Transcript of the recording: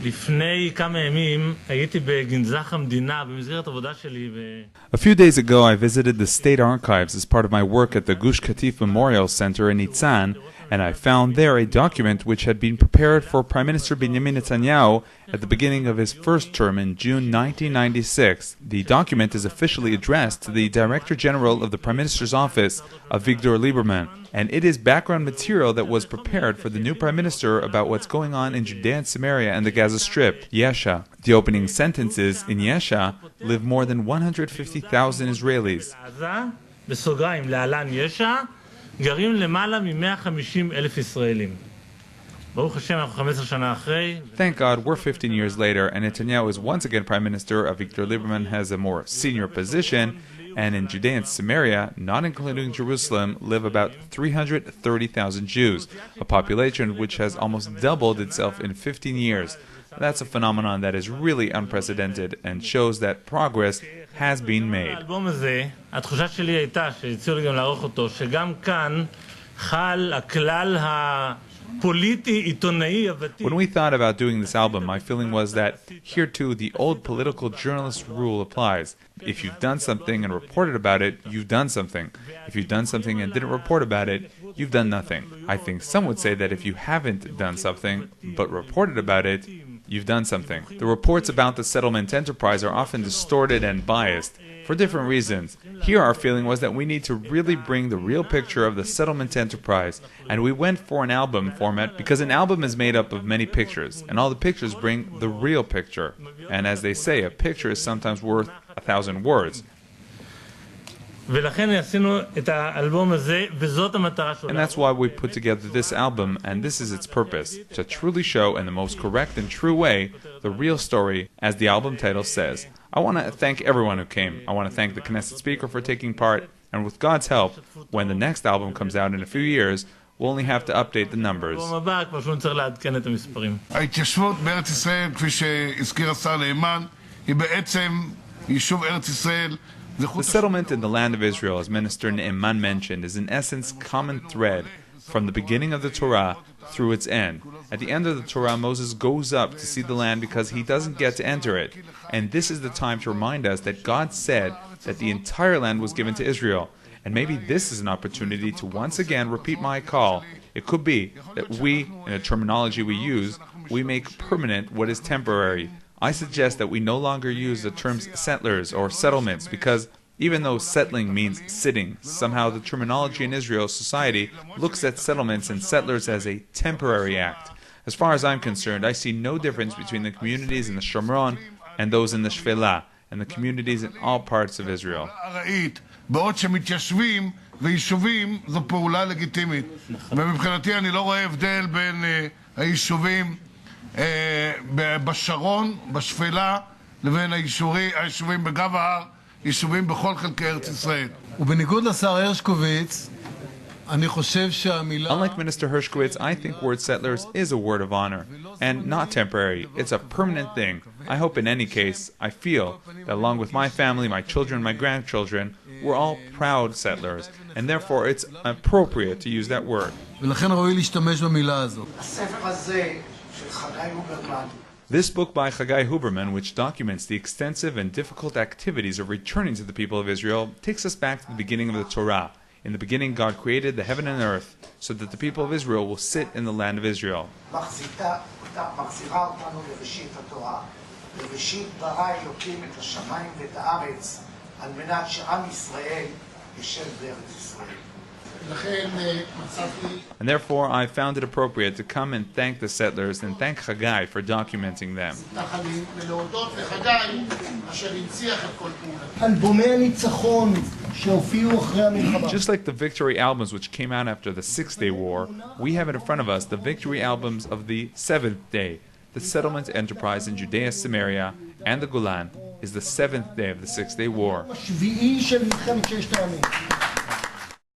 לפני כמה ימים הייתי בגנזך המדינה במסגרת עבודה שלי A few days ago, I visited the state archives as part of my work at the Gush Katif Memorial Center in Nitzan, and I found there a document which had been prepared for Prime Minister Benjamin Netanyahu at the beginning of his first term in June 1996. The document is officially addressed to the Director General of the Prime Minister's Office, Avigdor Lieberman, and it is background material that was prepared for the new Prime Minister about what's going on in Judea and Samaria and the Gaza Strip, Yesha. The opening sentences in Yesha live more than 150,000 Israelis. בסוגריים, להלן יש"ע, גרים למעלה מ-150,000 ישראלים. ברוך השם, אנחנו 15 שנה אחרי. Thank God, we're 15 years later, and Netanyahu is once again Prime Minister. Avigdor Lieberman has a more senior position, and in Judea and Samaria, not including Jerusalem, live about 330,000 Jews, a population which has almost doubled itself in 15 years. That's a phenomenon that is really unprecedented and shows that progress has been made. האלבום הזה, התחושה שלי הייתה, שהציעו לי גם לערוך אותו, שגם כאן חל הכלל הפוליטי עיתונאי הוותיק. When we thought about doing this album, my feeling was that here too the old political journalist rule applies. If you've done something and reported about it, you've done something. If you've done something and didn't report about it, you've done nothing. I think some would say that if you haven't done something but reported about it, you've done something. The reports about the settlement enterprise are often distorted and biased for different reasons. Here our feeling was that we need to really bring the real picture of the settlement enterprise, and we went for an album format because an album is made up of many pictures, and all the pictures bring the real picture. And as they say, a picture is sometimes worth 1,000 words. ולכן עשינו את האלבום הזה, וזאת המטרה שלנו. And that's why we put together this album, and this is its purpose, to truly show in the most correct and true way the real story, as the album title says. I want to thank everyone who came. I want to thank the Knesset speaker for taking part, and with God's help, when the next album comes out in a few years, we'll only have to update the numbers. ההתיישבות בארץ ישראל, כפי שהזכיר השר נאמן, היא בעצם יישוב ארץ ישראל. The settlement in the land of Israel, as Minister Ne'eman mentioned, is in essence common thread from the beginning of the Torah through its end. At the end of the Torah, Moses goes up to see the land because he doesn't get to enter it. And this is the time to remind us that God said that the entire land was given to Israel. And maybe this is an opportunity to once again repeat my call. It could be that we, in the terminology we use, we make permanent what is temporary. I suggest that we no longer use the terms settlers or settlements because even though settling means sitting, somehow the terminology in Israel's society looks at settlements and settlers as a temporary act. As far as I'm concerned, I see no difference between the communities in the Shomron and those in the Shvela, and the communities in all parts of Israel. בעוד שמתיישבים ויישובים זו פעולה לגיטימית. ומבחינתי אני לא רואה הבדל בין היישובים בשרון, בשפלה, לבין היישובים בגב ההר, יישובים בכל חלקי ארץ ישראל. ובניגוד לשר הרשקוביץ, אני חושב שהמילה... Unlike Minister Hershkowitz, I think word settlers is a word of honor, and not temporary. It's a permanent thing. I hope in any case, I feel that along with my family, my children, my grandchildren, we're all proud settlers, and therefore it's appropriate to use that word. ולכן ראוי להשתמש במילה הזאת. הספר הזה של חגי הוברמן This book by Chagai Huberman, which documents the extensive and difficult activities of returning to the people of Israel, takes us back to the beginning of the Torah. In the beginning, God created the heaven and earth so that the people of Israel will sit in the land of Israel. מחזירה אותנו לראשית התורה. בראשית ברא אלוקים את השמיים ואת הארץ על מנת שעם ישראל ישב בארץ ישראל. And therefore, I found it appropriate to come and thank the settlers and thank Chagai for documenting them. Just like the victory albums which came out after the Six-Day War, we have in front of us the victory albums of the Seventh Day. The settlement enterprise in Judea, Samaria, and the Golan is the seventh day of the Six-Day War.